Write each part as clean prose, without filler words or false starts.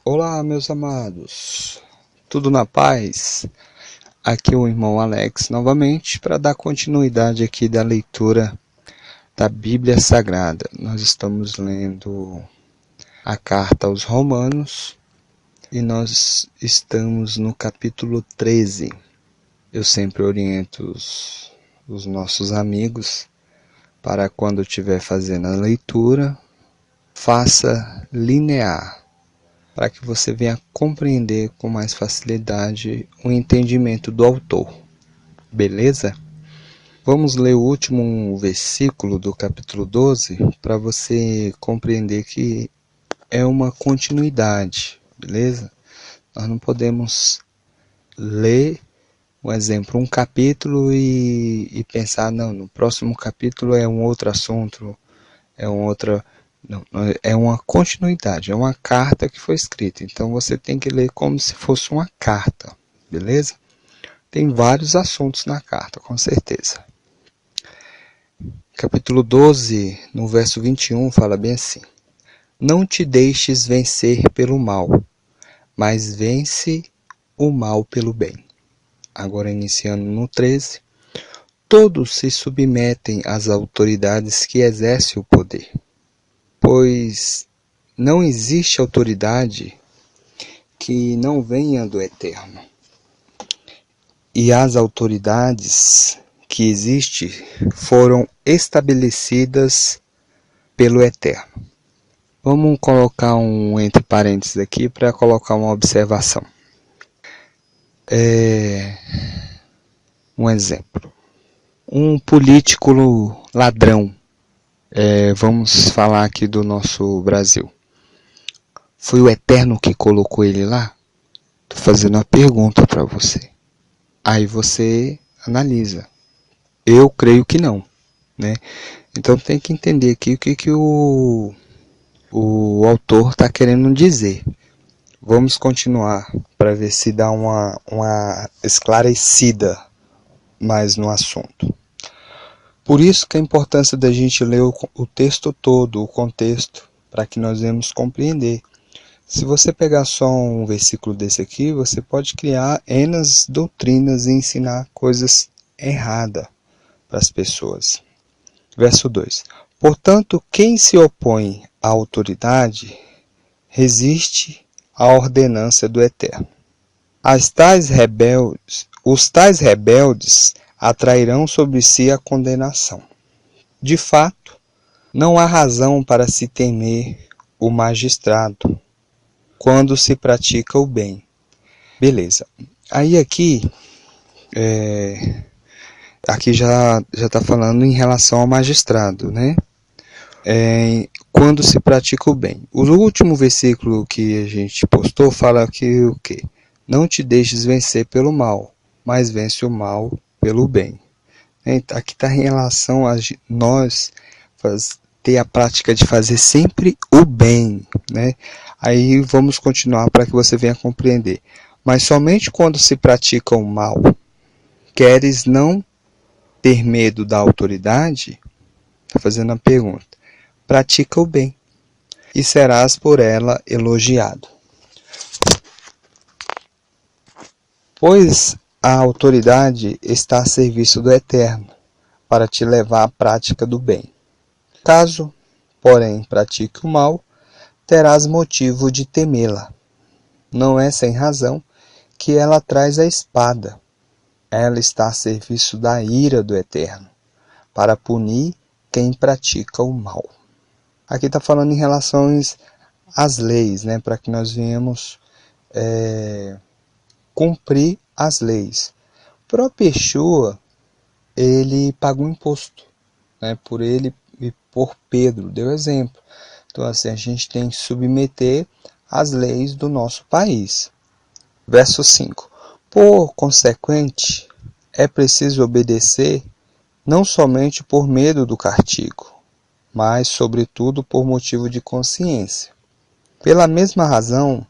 Olá, meus amados, tudo na paz? Aqui é o irmão Alex novamente para dar continuidade aqui da leitura da Bíblia Sagrada. Nós estamos lendo a carta aos Romanos e nós estamos no capítulo 13. Eu sempre oriento os nossos amigos para quando estiver fazendo a leitura, faça linear, para que você venha compreender com mais facilidade o entendimento do autor. Beleza? Vamos ler o último versículo do capítulo 12 para você compreender que é uma continuidade, beleza? Nós não podemos ler, um exemplo, um capítulo e pensar, não, no próximo capítulo é um outro assunto, é um outro... Não, é uma continuidade, é uma carta que foi escrita, então você tem que ler como se fosse uma carta, beleza? Tem vários assuntos na carta, com certeza. Capítulo 12, no verso 21, fala bem assim: Não te deixes vencer pelo mal, mas vence o mal pelo bem. Agora iniciando no 13, todos se submetem às autoridades que exercem o poder, pois não existe autoridade que não venha do Eterno. E as autoridades que existem foram estabelecidas pelo Eterno. Vamos colocar um entre parênteses aqui para colocar uma observação. Um exemplo. Um político ladrão. Vamos falar aqui do nosso Brasil. Foi o Eterno que colocou ele lá? Estou fazendo uma pergunta para você. Aí você analisa. Eu creio que não, né? Então tem que entender aqui o que o autor está querendo dizer. Vamos continuar para ver se dá uma esclarecida mais no assunto. Por isso que a importância da gente ler o texto todo, o contexto, para que nós venhamos compreender. Se você pegar só um versículo desse aqui, você pode criar enas doutrinas e ensinar coisas erradas para as pessoas. Verso 2. Portanto, quem se opõe à autoridade resiste à ordenança do Eterno. Os tais rebeldes atrairão sobre si a condenação. De fato, não há razão para se temer o magistrado quando se pratica o bem. Beleza. Aí aqui já está falando em relação ao magistrado, né? Quando se pratica o bem. O último versículo que a gente postou fala que o quê? Não te deixes vencer pelo mal, mas vence o mal pelo bem. Aqui está em relação a nós ter a prática de fazer sempre o bem, né? Aí vamos continuar para que você venha compreender. Mas somente quando se pratica o mal, queres não ter medo da autoridade? Está fazendo a pergunta. Pratica o bem, e serás por ela elogiado. Pois a autoridade está a serviço do Eterno, para te levar à prática do bem. Caso, porém, pratique o mal, terás motivo de temê-la. Não é sem razão que ela traz a espada. Ela está a serviço da ira do Eterno, para punir quem pratica o mal. Aqui está falando em relação às leis, né, para que nós venhamos cumprir as leis. O próprio Yeshua, ele pagou imposto, né, por ele e por Pedro, deu exemplo. Então assim, a gente tem que submeter às leis do nosso país. Verso 5. Por consequente, é preciso obedecer não somente por medo do castigo, mas, sobretudo, por motivo de consciência. Pela mesma razão,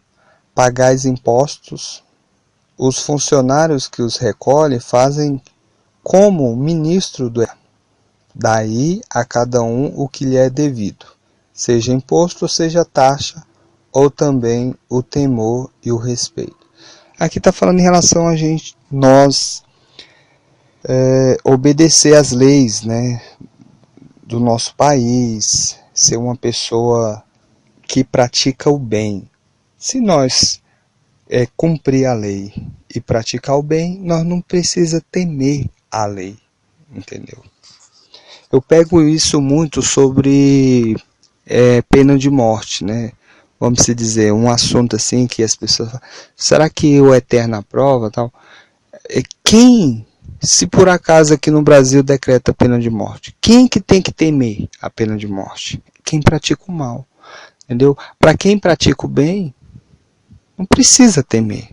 pagais impostos, os funcionários que os recolhem fazem como ministro do Eterno. Daí a cada um o que lhe é devido, seja imposto, seja taxa, ou também o temor e o respeito? Aqui está falando em relação a nós obedecer às leis, né, do nosso país, ser uma pessoa que pratica o bem. Se nós cumprir a lei e praticar o bem, nós não precisa temer a lei, entendeu? Eu pego isso muito sobre pena de morte, né? Vamos se dizer, um assunto assim que as pessoas falam, será que o eterno aprova, tal? Quem, se por acaso aqui no Brasil decreta a pena de morte, quem que tem que temer a pena de morte? Quem pratica o mal, entendeu? Para quem pratica o bem, não precisa temer.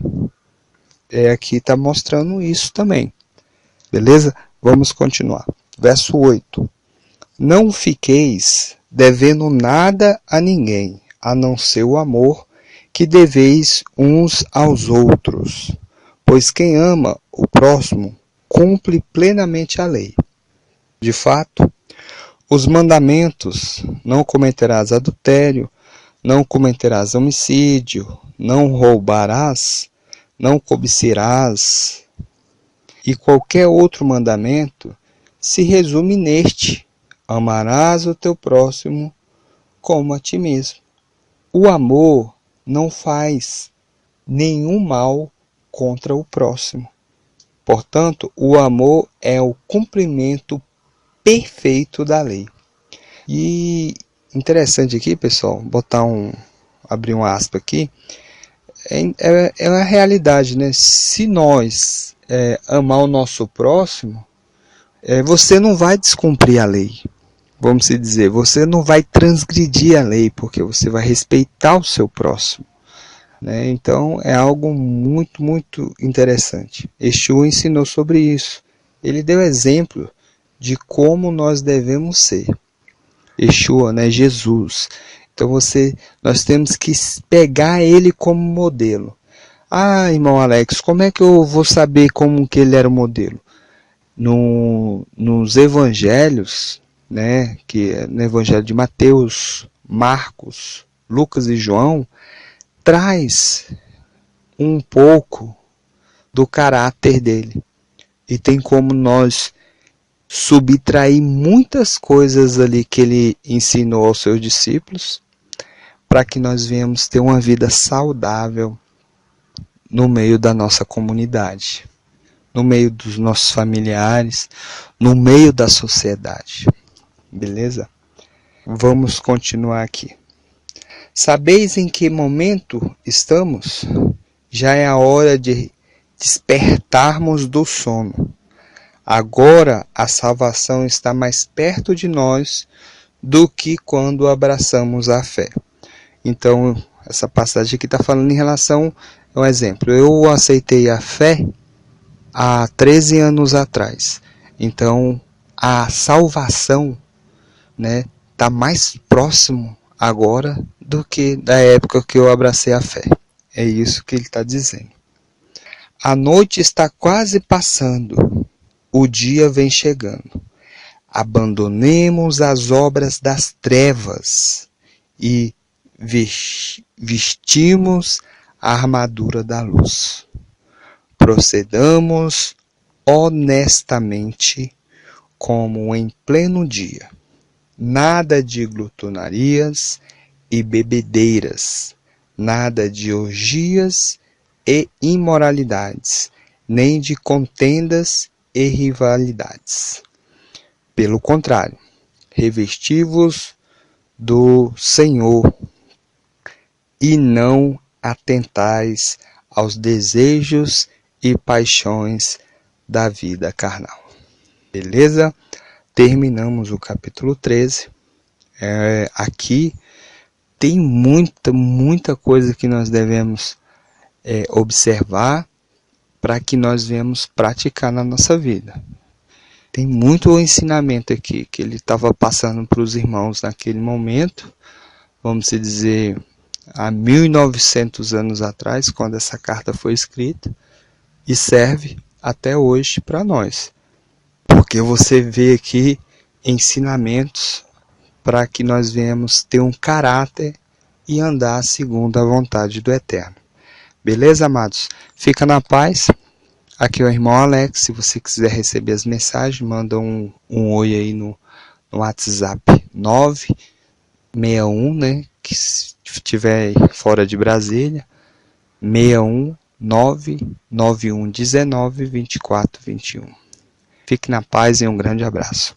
Aqui está mostrando isso também. Beleza? Vamos continuar. Verso 8. Não fiqueis devendo nada a ninguém, a não ser o amor que deveis uns aos outros. Pois quem ama o próximo cumpre plenamente a lei. De fato, os mandamentos: não cometerás adultério, não cometerás homicídio, não roubarás, não cobiçarás, e qualquer outro mandamento se resume neste: amarás o teu próximo como a ti mesmo. O amor não faz nenhum mal contra o próximo. Portanto, o amor é o cumprimento perfeito da lei. E interessante aqui, pessoal, abrir um aspa aqui, é uma realidade, né? Se nós amar o nosso próximo, você não vai descumprir a lei. Vamos dizer, você não vai transgredir a lei, porque você vai respeitar o seu próximo. Né? Então é algo muito, muito interessante. Yeshua ensinou sobre isso. Ele deu exemplo de como nós devemos ser. Yeshua, né? Jesus. Então nós temos que pegar ele como modelo. Ah, irmão Alex, como é que eu vou saber como que ele era o modelo? Nos evangelhos, né, que é no evangelho de Mateus, Marcos, Lucas e João, traz um pouco do caráter dele. E tem como nós subtrair muitas coisas ali que ele ensinou aos seus discípulos, para que nós venhamos ter uma vida saudável no meio da nossa comunidade, no meio dos nossos familiares, no meio da sociedade. Beleza? Vamos continuar aqui. Sabeis em que momento estamos? Já é a hora de despertarmos do sono. Agora a salvação está mais perto de nós do que quando abraçamos a fé. Então, essa passagem aqui está falando em relação ao exemplo. Eu aceitei a fé há 13 anos atrás. Então, a salvação, né, está mais próximo agora do que da época que eu abracei a fé. É isso que ele está dizendo. A noite está quase passando, o dia vem chegando. Abandonemos as obras das trevas e vestimos a armadura da luz. Procedamos honestamente como em pleno dia. Nada de glutonarias e bebedeiras, nada de orgias e imoralidades, nem de contendas e rivalidades. Pelo contrário, revesti-vos do Senhor e não atentais aos desejos e paixões da vida carnal. Beleza? Terminamos o capítulo 13. Aqui tem muita coisa que nós devemos observar para que nós venhamos praticar na nossa vida. Tem muito ensinamento aqui que ele estava passando para os irmãos naquele momento, vamos dizer, há 1900 anos atrás, quando essa carta foi escrita, e serve até hoje para nós. Porque você vê aqui ensinamentos para que nós venhamos ter um caráter e andar segundo a vontade do Eterno. Beleza, amados? Fica na paz. Aqui é o irmão Alex. Se você quiser receber as mensagens, manda um oi aí no WhatsApp 961, né? Que se estiver fora de Brasília, 61 99119 2421. Fique na paz e um grande abraço.